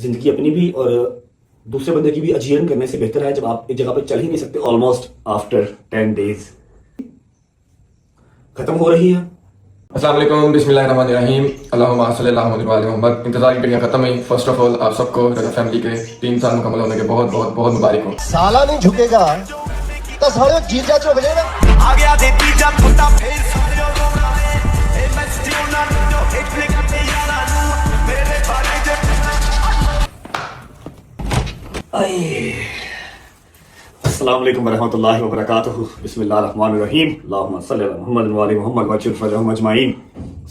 जिंदगी अपनी भी और दूसरे बंदे की भी अजीर्ण करने से बेहतर है जब आप एक जगह पर चल ही नहीं सकते। ऑलमोस्ट आफ्टर 10 डेज खत्म हो रही है। अस्सलाम वालेकुम, बिस्मिल्लाहिर्रहमानिर्रहीम, अल्लाहुम्मा सल्ली अला मुहम्मद व आले मोहम्मद। इंतजार की घड़ियां खत्म हुई। फर्स्ट ऑफ ऑल आप सबको रजा फैमिली के 3 साल मुकम्मल होने के बहुत बहुत बहुत मुबारक हो। साला नहीं झुकेगा तो साले जीजा झुक जाएगा। आ गया दे तीजा पुੱਤਾ ਫੇਰ ਸਮਝੋ ਰੋਣਾ ਏ ਮੈਂ ਸਟਿਓ ਨਾ ਜੋ ਹਿੱਟ ਨੇ ਕੱਟੇ ਯਾਰਾਂ ਨੂੰ ਮੇਰੇ ਬਾਰੇ ਜੇ अस्सलाम वालेकुम वरहमतुल्लाहि वबरकातुहू। बिस्मिल्लाहिर्रहमानिर्रहीम। अल्लाहुम्मा सल्ली अला मुहम्मद व आले Muhammad वअज्जिल फरजहम ajwain.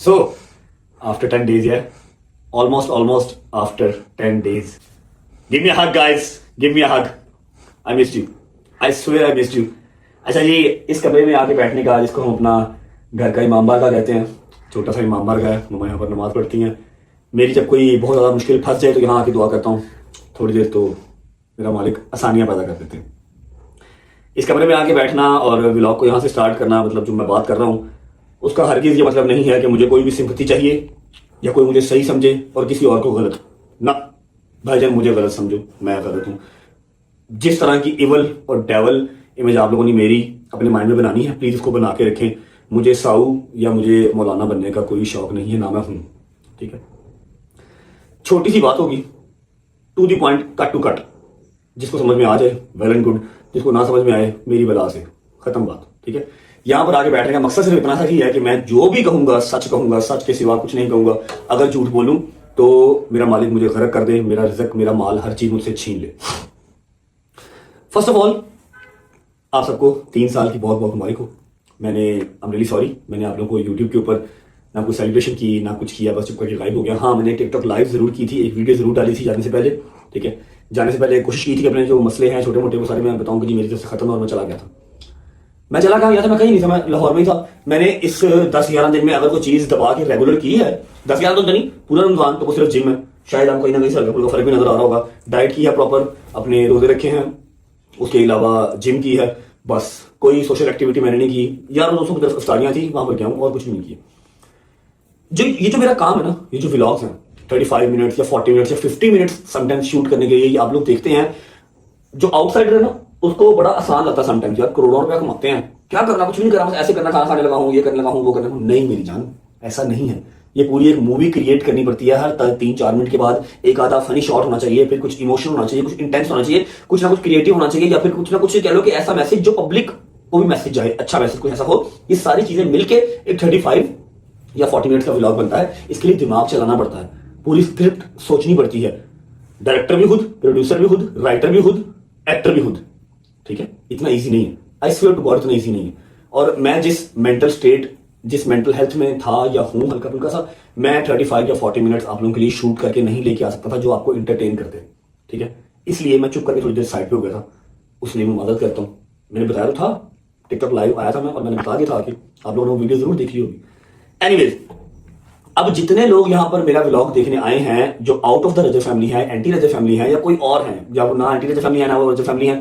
So after 10 days, yeah, almost after 10 days, give me a hug guys, give me a hug. I missed you, I swear I missed you. अच्छा जी, इस कमरे में आके बैठने का जिसको हम अपना घर का इमाम बारगाह कहते हैं, छोटा सा इमाम बारगाह है। मम्मा यहाँ पर नमाज पढ़ती हैं। मेरी जब कोई बहुत ज़्यादा मुश्किल फंस जाए तो यहाँ आके दुआ करता हूँ थोड़ी देर, तो मेरा मालिक आसानियाँ पैदा कर देते हैं। इस कमरे में आके बैठना और व्लॉग को यहाँ से स्टार्ट करना, मतलब जो मैं बात कर रहा हूँ उसका हरगिज़ ये मतलब नहीं है कि मुझे कोई भी सिंपैथी चाहिए या कोई मुझे सही समझे और किसी और को गलत ना। भाईजान मुझे गलत समझो, मैं गलत हूँ। जिस तरह की इवल और डेवल इमेज आप लोगों ने मेरी अपने माइंड में बनानी है, प्लीज़ इसको बना के रखें। मुझे साऊ या मुझे मौलाना बनने का कोई शौक नहीं है, ना मैं हूँ, ठीक है। छोटी सी बात होगी, to the point, cut to cut. जिसको समझ में आ जाए वेल एंड गुड, जिसको ना समझ में आए मेरी बला से, खत्म बात, ठीक है। यहाँ पर आगे बैठने का मकसद सिर्फ इतना सा ही है कि मैं जो भी कहूंगा सच कहूंगा, सच के सिवा कुछ नहीं कहूंगा। अगर झूठ बोलूं तो मेरा मालिक मुझे गर्क कर दे, मेरा रिज़्क, मेरा माल, हर चीज मुझसे छीन ले। फर्स्ट ऑफ ऑल आप सबको 3 साल की बहुत बहुत मुबारक हो। मैंने आई एम रियली सॉरी, मैंने आप लोगों को यूट्यूब के ऊपर ना कोई सेलिब्रेशन की ना कुछ किया, बस चुप करके गायब हो गया। हाँ, मैंने टिकटॉक लाइव जरूर की थी, एक वीडियो जरूर डाली थी जाने से पहले, ठीक है। जाने से पहले कोशिश की थी कि अपने जो मसले हैं छोटे मोटे वो सारे मैं बताऊं कि जी मेरी तरफ से खत्म, और मैं चला गया था। मैं चला कहाँ गया था? मैं कहीं नहीं था, मैं लाहौर में ही था। मैंने इस 10-11 दिन में अगर कोई चीज दबा के रेगुलर की है, 10-11 तो नहीं, पूरा रमजान तो सिर्फ जिम है, शायद आपको कहीं ना कहीं से हल्का फर्क भी नजर आ रहा होगा। डाइट की है प्रॉपर, अपने रोजे रखे हैं, उसके अलावा जिम की है, बस कोई सोशल एक्टिविटी मैंने नहीं की। यार दोस्तों की तरफ अफ्तारियां थी, वहां पर गया हूँ और कुछ नहीं किया। ये जो मेरा काम है ना, ये जो व्लॉग्स हैं 35 मिनट्स या 40 मिनट्स या 50 मिनट्स समटाइम्स शूट करने के लिए आप लोग देखते हैं, जो आउटसाइडर है ना उसको बड़ा आसान लगता है समटाइम्स। यार करोड़ों रुपया कमाते हैं, क्या करना, कुछ भी नहीं करना, बस ऐसे करना, खाना खाने लगा हूँ, ये करने लगा हूँ, वो करने लगा हूँ। नहीं मेरी जान, ऐसा नहीं है। ये पूरी एक मूवी क्रिएट करनी पड़ती है। हर 3-4 मिनट के बाद एक आधा फनी शॉट होना चाहिए, फिर कुछ इमोशनल होना चाहिए, कुछ इंटेंस होना चाहिए, कुछ ना कुछ क्रिएटिव होना चाहिए, या फिर कुछ ना कुछ कह लो कि ऐसा मैसेज जो पब्लिक को भी मैसेज जाए, अच्छा मैसेज कुछ ऐसा हो। ये सारी चीजें मिलके एक 35 या 40 मिनट्स का व्लॉग बनता है। इसके लिए दिमाग चलाना पड़ता है, पूरी स्क्रिप्ट सोचनी पड़ती है। डायरेक्टर भी खुद, प्रोड्यूसर भी खुद, राइटर भी खुद, एक्टर भी खुद, ठीक है। इतना इजी नहीं है, आई स्वेयर टू गॉड, इतना इजी नहीं है। और मैं जिस मेंटल स्टेट, जिस मेंटल हेल्थ में था या हूं हल्का फुल्का सा, मैं 35 या 40 मिनट्स आप लोगों के लिए शूट करके नहीं लेके आ सकता था जो आपको इंटरटेन करते, ठीक है। इसलिए मैं चुप करके थोड़ी देर साइड पे हो गया था, उसलिए मैं मदद करता हूँ। मैंने बताया तो था, टिकटॉक लाइव आया था मैं, और मैंने बता दिया था कि आप लोगों ने वीडियो जरूर देखी होगी। एनीवेज, अब जितने लोग यहाँ पर मेरा व्लॉग देखने आए हैं जो out of the Rajab family है, एंटी रजब फैमिली है, या कोई और है, या वो ना एंटी रजब फैमिली है ना वो रजब फैमिली है,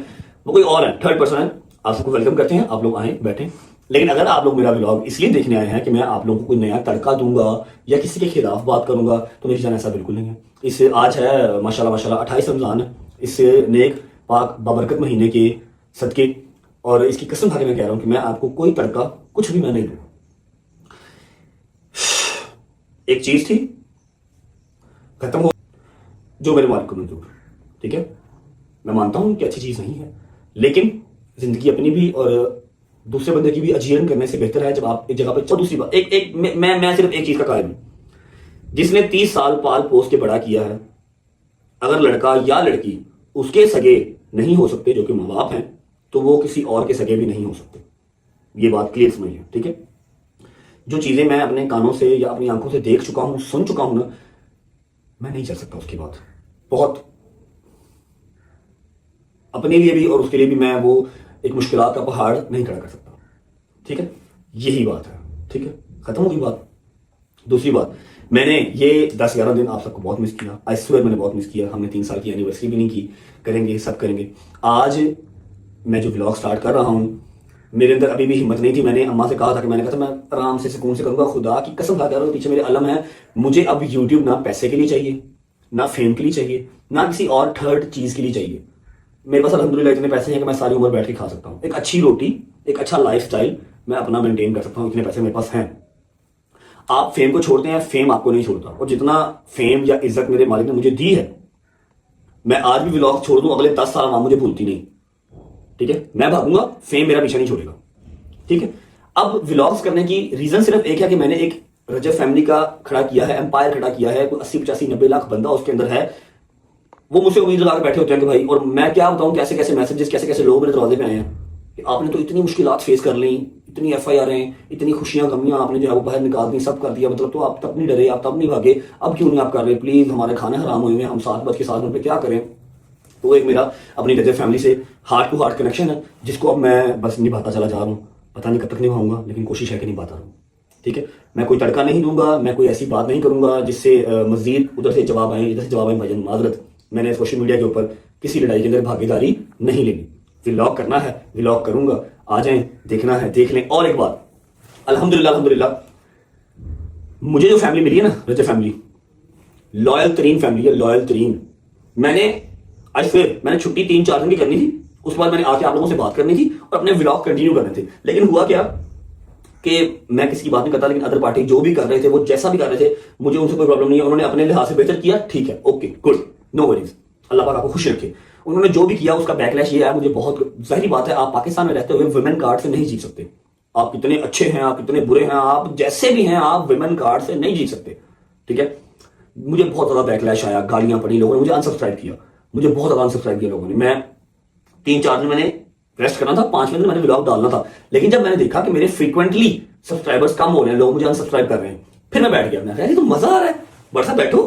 वो कोई और है, थर्ड पर्सन है, आप सबको वेलकम करते हैं। आप लोग आए बैठे। लेकिन अगर आप लोग मेरा व्लॉग इसलिए देखने आए हैं कि मैं आप लोगों को कोई नया तड़का दूंगा या किसी के खिलाफ बात करूंगा, तो मेरी जान ऐसा बिल्कुल नहीं है। इससे आज है माशाल्लाह माशाल्लाह 28 रमजान है, इससे नेक पाक बाबरकत महीने के सदके, और इसकी कसम खा के मैं कह रहा हूं कि मैं आपको कोई तड़का कुछ भी मैं नहीं दूंगा। एक चीज थी, खत्म हो, जो मेरे मालिक को मंजूर, ठीक है। मैं मानता हूं कि अच्छी चीज नहीं है, लेकिन जिंदगी अपनी भी और दूसरे बंदे की भी अजीर्ण करने से बेहतर है जब आप एक जगह पर। दूसरी बात, मैं सिर्फ एक चीज का कायल हूं, जिसने 30 साल पाल पोस के बड़ा किया है, अगर लड़का या लड़की उसके सगे नहीं हो सकते जो कि माँ बाप हैं, तो वो किसी और के सगे भी नहीं हो सकते। ये बात क्लियर समझिए, ठीक है। जो चीजें मैं अपने कानों से या अपनी आंखों से देख चुका हूं, सुन चुका हूं ना, मैं नहीं चल सकता उसके बाद। बहुत अपने लिए भी और उसके लिए भी मैं वो एक मुश्किलात का पहाड़ नहीं खड़ा कर सकता, ठीक है। यही बात है, ठीक है, खत्म होगी बात। दूसरी बात, मैंने ये 10-11 दिन आप सबको बहुत मिस किया, आई स्वेयर मैंने बहुत मिस किया। हमने 3 साल की एनिवर्सरी भी नहीं की, करेंगे, सब करेंगे। आज मैं जो व्लॉग स्टार्ट कर रहा हूं, मेरे अंदर अभी भी हिम्मत नहीं थी। मैंने अम्मा से कहा था कि मैंने कहा था मैं आराम से सुकून से करूंगा, खुदा की कसम खा कर रहा हूं, पीछे मेरे अलम है। मुझे अब यूट्यूब ना पैसे के लिए चाहिए, ना फेम के लिए चाहिए, ना किसी और थर्ड चीज के लिए चाहिए। मेरे पास अल्हम्दुलिल्लाह इतने पैसे हैं कि मैं सारी उम्र बैठ के खा सकता हूँ। एक अच्छी रोटी, एक अच्छा लाइफस्टाइल मैं अपना मेंटेन कर सकता हूँ, इतने पैसे मेरे पास हैं। आप फेम को छोड़ते हैं, फेम आपको नहीं छोड़ता। और जितना फेम या इज्जत मेरे मालिक ने मुझे दी है, मैं आज भी व्लॉग छोड़ दूं, अगले 10 साल वहां मुझे भूलती नहीं। ठीक है, मैं भागूंगा, फेम मेरा पीछा नहीं छोड़ेगा। ठीक है, अब व्लॉग्स करने की रीजन सिर्फ एक है कि मैंने एक रजब फैमिली का खड़ा किया है, एम्पायर खड़ा किया है। कोई 80, 85, 90 लाख बंदा उसके अंदर है। वो मुझसे उम्मीद लगा के बैठे होते हैं कि भाई, और मैं क्या बताऊं कैसे कैसे मैसेजेस, कैसे कैसे लोग मेरे दरवाजे पे आए हैं कि आपने तो इतनी मुश्किलात फेस कर ली, इतनी FIR हैं, इतनी खुशियां गमियां आपने जो है वो बाहर निकाल दी, सब कर दिया, मतलब तो आप तब नहीं डरे, आप तब नहीं भागे, अब क्यों नहीं आप कर रहे? प्लीज, हमारे खाने हराम हुए हैं, हम 7 बज के 7 मिनट पे क्या करें? तो एक मेरा अपनी रजब फैमिली से हार्ट टू हार्ट कनेक्शन है, जिसको अब मैं बस निभाता चला जा रहा हूँ। पता नहीं कब तक निभाऊंगा, लेकिन कोशिश है कि निभाता रहूँ। ठीक है, मैं कोई तड़का नहीं दूंगा, मैं कोई ऐसी बात नहीं करूंगा जिससे मजीद उधर से जवाब आए, इधर से जवाब आए। भाईजान माजरत, मैंने सोशल मीडिया के ऊपर किसी लड़ाई के अंदर भागीदारी नहीं लेनी। व्लॉग करना है, व्लॉग करूंगा, आ जाएं, देखना है देख लें। और एक बात, अल्हम्दुलिल्लाह अल्हम्दुलिल्लाह, मुझे जो फैमिली मिली है ना, रजब फैमिली लॉयल तरीन फैमिली है, लॉयल तरीन। मैंने छुट्टी 3-4 दिन की करनी थी, उसके बाद मैंने आके आप लोगों से बात करनी थी और अपने व्लॉग कंटिन्यू करने थे। लेकिन हुआ क्या कि मैं किसी की बात नहीं करता, लेकिन अदर पार्टी जो भी कर रहे थे, वो जैसा भी कर रहे थे, मुझे उनसे कोई प्रॉब्लम नहीं है। उन्होंने अपने लिहाज से बेहतर किया, ठीक है, ओके, गुड, नो वरीज, अल्लाह पाक आपको खुश रखे। उन्होंने जो भी किया उसका बैकलैश ये है, मुझे बहुत जाहिर बात है, आप पाकिस्तान में रहते हुए वुमेन कार्ड से नहीं जीत सकते। आप कितने अच्छे हैं, आप कितने बुरे हैं, आप जैसे भी हैं, आप वुमेन कार्ड से नहीं जीत सकते। ठीक है, मुझे बहुत ज्यादा बैकलैश आया, गालियां पड़ी, लोगों ने मुझे अनसब्सक्राइब किया, मुझे बहुत ज्यादा अनसब्सक्राइब किया लोगों ने। मैं 3-4 दिन मैंने रेस्ट करना था, 5वें दिन मैंने व्लॉग डालना था। लेकिन जब मैंने देखा कि मेरे फ्रीक्वेंटली सब्सक्राइबर्स कम हो रहे हैं, लोग मुझे अनसब्सक्राइब कर रहे हैं, फिर मैं बैठ गया। मैं कहा तो मजा आ रहा है, बड़ा बैठो,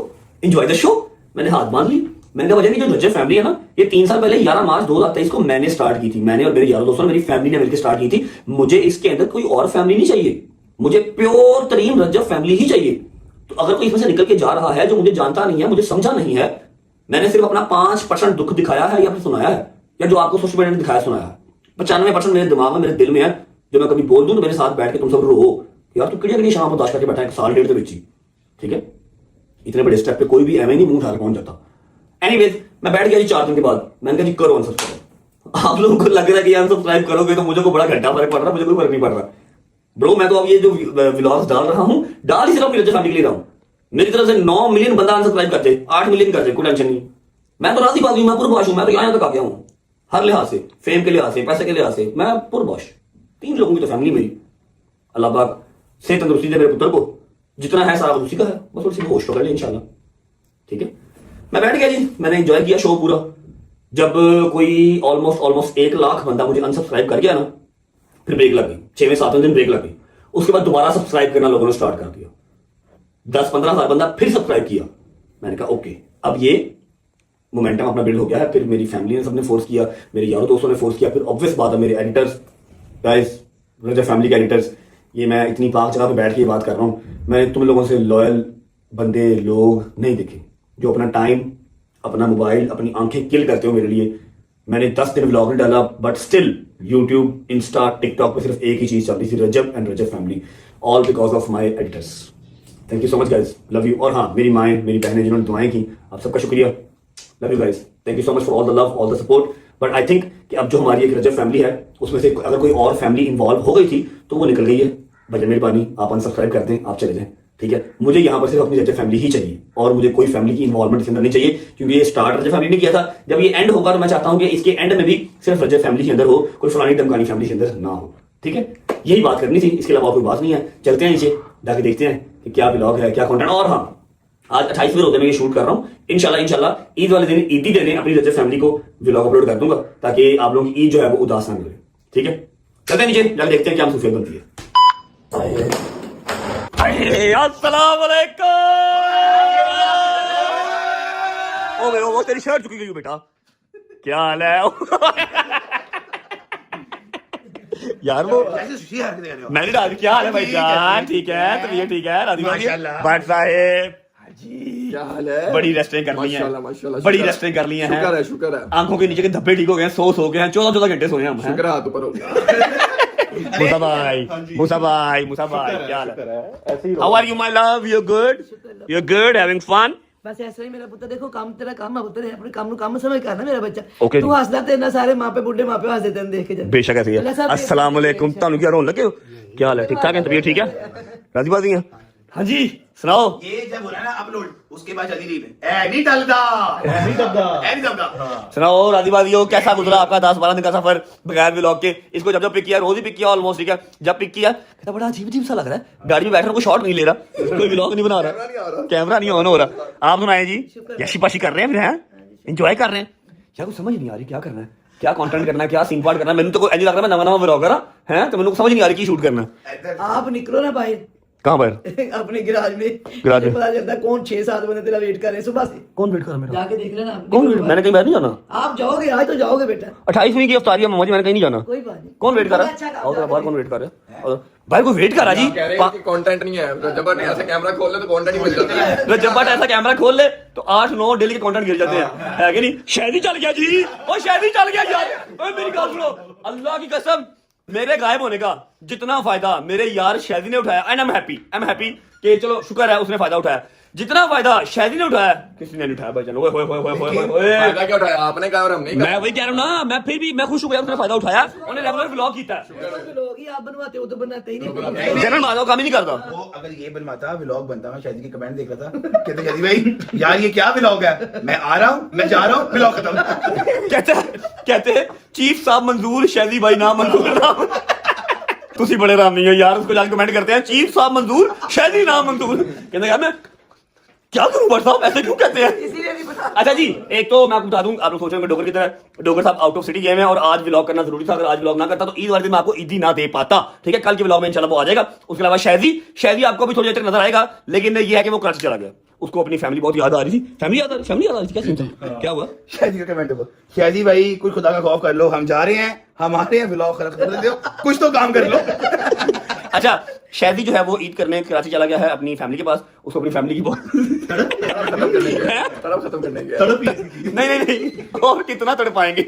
एंजॉय द शो। मैंने हाथ बांध ली, मैंने कहा वजह नहीं, जो रजब फैमिली है ना, ये 3 साल पहले 11 मार्च 2023 को मैंने स्टार्ट की थी। मैंने और मेरे यारों दोस्तों ने, मेरी फैमिली ने मिलकर स्टार्ट की थी। मुझे इसके अंदर कोई और फैमिली नहीं चाहिए, मुझे प्योर तरीन रजब फैमिली ही चाहिए। तो अगर कोई इसमें से निकल के जा रहा है जो मुझे जानता नहीं है, मुझे समझा नहीं है, मैंने सिर्फ अपना 5% दुख दिखाया है या फिर सुनाया है, या जो आपको सोशल मीडिया ने दिखाया सुनाया है। 95% मेरे दिमाग में, मेरे दिल में है। जो मैं कभी बोल दूं तो मेरे साथ बैठ के तुम सब रो यार, तू किड़ी शाम बर्दाश्त करके बैठा है 1.5 साल के। ठीक है, इतने बड़े स्टेप पे कोई भी एवं नहीं मुंह उठा के पहुंच जाता। एनीवेज, मैं बैठ गया जी 4 दिन के बाद। मैंने कहा जी करो अनसब्सक्राइब। आप लोगों को लग रहा है कि अनसब्सक्राइब करोगे तो मुझे को बड़ा घंटा फर्क पड़ रहा है, मुझे कोई फर्क नहीं पड़ रहा ब्रो। मैं तो अब ये जो व्लॉग्स डाल रहा हूं, डाल ही सिर्फ अपनी रजब फैमिली के लिए रहा हूं। मेरी तरफ से 9 मिलियन बंदा अनसब्सक्राइब करते, 8 मिलियन करते, कोई टेंशन नहीं। मैं तो राजी बाजी, मैं पुरबाश हूं, मैं तो यहाँ तक आ गया हूं, हर लिहाज से, फेम के लिहाज से, पैसे के लिहाज से, मैं पुरबाश। 3 लोगों की तो फैमिली मेरी। अल्लाह पाक से तंदुरुस्ती दे मेरे पुत्र को, जितना है सारा उसी का है, बस थोड़ी सी होश पकड़ ले इंशाल्लाह। ठीक है, मैं बैठ गया जी, मैंने एंजॉय किया शो पूरा। जब कोई ऑलमोस्ट 1 लाख बंदा मुझे अनसब्सक्राइब कर गया ना, फिर ब्रेक लग गई, 6वें-7वें दिन ब्रेक लग गई। उसके बाद दोबारा सब्सक्राइब करना लोगों ने स्टार्ट कर दिया, 10-15 हजार बंदा फिर सब्सक्राइब किया। मैंने कहा ओके, अब ये मोमेंटम अपना बिल्ड हो गया है। फिर मेरी फैमिली ने सबने फोर्स किया, मेरे यारों दोस्तों ने फोर्स किया, फिर ऑब्वियस बात है मेरे एडिटर्स, गाइस, रजब फैमिली के एडिटर्स, ये मैं इतनी पाक जगह पे बैठ के बात कर रहा हूँ, मैं तुम लोगों से लॉयल बंदे लोग नहीं देखे जो अपना टाइम, अपना मोबाइल, अपनी आंखें किल करते हो मेरे लिए। मैंने 10 दिन व्लॉग नहीं डाला, but still YouTube, Insta, TikTok पे सिर्फ एक ही चीज चल रही थी, Rajab and Rajab family, all because of my editors. Thank you so much guys, love you. और हाँ, मेरी माएँ, मेरी बहनें जिन्होंने दुआएं की, आप सबका शुक्रिया, love you guys, thank you so much for all the love, all the support. But I think कि अब जो हमारी एक रजब फैमिली है, उसमें से अगर कोई और फैमिली इन्वॉल्व हो गई थी तो वो निकल गई है। भजन मेहरबानी, आप अनसब्सक्राइब कर दें, आप चले जाएं। ठीक है, मुझे यहाँ पर सिर्फ अपनी रजब फैमिली ही चाहिए और मुझे कोई फैमिली की इन्वॉल्वमेंट इसके अंदर नहीं चाहिए, क्योंकि ये स्टार्ट रजब फैमिली ने किया था। जब ये एंड होगा तो मैं चाहता हूँ कि इसके एंड में भी सिर्फ रजब फैमिली के अंदर हो, कोई फलानी धमकानी फैमिली के अंदर ना हो। ठीक है, यही बात करनी थी, इसके अलावा कोई बात नहीं है। चलते हैं नीचे जाके देखते हैं कि क्या व्लॉग है, क्या कंटेंट। और हाँ, आज 28वें रोजे में ये शूट कर रहा हूँ, इंशाल्लाह ईद वाले दिन, ईदी देने अपनी रजब फैमिली को व्लॉग अपलोड कर दूंगा, ताकि आप लोगों की ईद जो है वो उदास ना गुजरे। ठीक है, चलते हैं नीचे जाके देखते हैं क्या सूफियत बनती है। अस्सलाम वालेकुम। ओ मेरे वो तेरी शर्ट चुकी गई बेटा, क्या हाल है यार? वो मैंने डाल, क्या हाल है भाई जान? ठीक है, तबीयत ठीक है? राजी भट्ट साहेब क्या हाल है? बड़ी रेस्टें कर ली हैं, माशाल्लाह, बड़ी रेस्टें कर ली हैं। शुक्र है। आंखों के नीचे के धब्बे ठीक हो गए हैं, सो गए हैं, 14 घंटे सोए हैं हम। शुक्र है, हाथ ऊपर हो गया। मूसा भाई, क्या हाल है? How are you my love? You're good? You're good? Having fun? बस ऐसा ही मेरा पुत्र देखो काम तेरा काम है पुत्र अपने काम ਨੂੰ ਕੰਮ ਸਮਝ ਕਰਨਾ ਮੇਰਾ ਬੱਚਾ Okay ਤੂੰ ਹੱਸਦਾ ਤੇ ਨਾ ਸਾਰੇ ਮਾਪੇ ਬੁੱਢੇ ਮਾਪੇ ਹੱਸਦੇ ਤੈਨੂੰ ਦੇਖ ਕੇ ਜਾਂਦੇ बेशक ऐसे ही है अस्सलाम वालेकुम ਤੁਹਾਨੂੰ ਕੀ रोन लगे हो क्या हाल है ठीक ठाक है तबीयत ठीक है राजी बाजी है हाँ जी सुनाओ ये जब हो रहा है ना अपलोड उसके बाद जल्दी रील है नहीं टलता नहीं दबदा सुनाओ राजी बाजी हो कैसा गुजरा आपका 10-12 दिन का सफर बगैर व्लॉग के इसको जब जब पिक किया रोज ही पिक किया ऑलमोस्ट ठीक है जब पिक किया कहता बड़ा अजीब अजीब सा लग रहा है गाड़ी में बैठ रहा कोई शॉट नहीं ले रहा कोई व्लॉग नहीं बना रहा कैमरा नहीं ऑन हो रहा आप सुनाए जी यशी पाशी कर रहे हैं फिर हैं एंजॉय कर रहे हैं क्या कुछ समझ नहीं आ रही क्या करना है क्या कंटेंट करना है क्या सीन पार्ट करना है मैंने तो कोई लग रहा है मैं नवा व्लॉगर है तो मैंने समझ नहीं आ रही की शूट करना आप निकलो ना भाई कहाँ पर अपने गिराज में गिराज में पता चलता कौन 6-7 बंदे तेरा वेट कर रहे हैं सुबह से कौन वेट कर रहा है मेरा जाके देख लेना कौन वेट मैंने कहीं बाहर नहीं जाना आप जाओगे आज तो जाओगे बेटा 28वीं की अफ्तारी है मामा जी मैंने कहीं नहीं जाना कोई बात नहीं कौन वेट कर रहा है और बाहर कौन वेट कर रहा है और भाई कोई वेट कर रहा जी कह रहे हैं कि कंटेंट नहीं है जब ऐसे कैमरा खोल ले तो कंटेंट ही मिल जाता है जब बट ऐसा कैमरा खोल ले तो 8-9 डेली के कंटेंट गिर जाते हैं है कि नहीं शायद ही चल गया जी ओ शायद ही चल गया यार ओए मेरी बात सुनो अल्लाह की कसम मेरे गायब होने का जितना फायदा मेरे यार शायद ने उठाया एंड आई एम हैप्पी कि चलो शुक्र है उसने फायदा उठाया जितना फायदा शायद ने उठाया किसी ने नहीं उठाया भाई चलो ओए फायदा क्या उठाया आपने कहा और हमने मैं वही कह रहा हूं ना मैं फिर भी मैं खुश हो गया उसने फायदा उठाया उन्होंने रेगुलर व्लॉग किया लोग ही आप बनवाते हो तो बनाते ही नहीं जनरल माधव काम ही नहीं करता वो अगर ये बनवाता व्लॉग बनता मैं शायद के कमेंट देख रहा था कहते शादी भाई यार ये क्या व्लॉग है मैं आ रहा हूँ मैं जा रहा हूँ व्लॉग खत्म कहते चीफ साहब मंजूर शैदी भाई नाम मंजूर नाम तुसी बड़े राम नहीं हो यार उसको जाके कमेंट करते हैं चीफ साहब मंजूर शैदी नाम मंजूर कहते यार मैं क्या करूं बट साहब ऐसे क्यों कहते हैं इसीलिए नहीं पता अच्छा जी एक तो मैं आपको बता दूं आप लोग सोच रहे हैं डोगर की तरह डोगर साहब आउट ऑफ सिटी गए हैं और आज व्लॉग करना जरूरी था अगर आज व्लॉग ना करता तो ईद वाले दिन मैं आपको ईदी ना दे पाता ठीक है कल के व्लॉग में इंशाल्लाह वो आ जाएगा उसके अलावा शैदी आपको भी थोड़ी देर तक नजर आएगा लेकिन ये है कि वो कराची चला गया उसको अपनी फैमिली बहुत याद आ रही थी फैमिली याद आ रही थी क्या सीन था क्या हुआ शादी का कमेंट हो शादी भाई कुछ खुदा का खौफ कर लो हम जा रहे हैं हम आ रहे हैं व्लॉग खत्म कर दो कुछ तो काम कर लो अच्छा शैदी जो है वो ईद करने कराची चला गया है अपनी फैमिली के पास उसको अपनी फैमिली की बहुत तड़प खत्म करने गया नहीं और कितना तड़ पाएंगे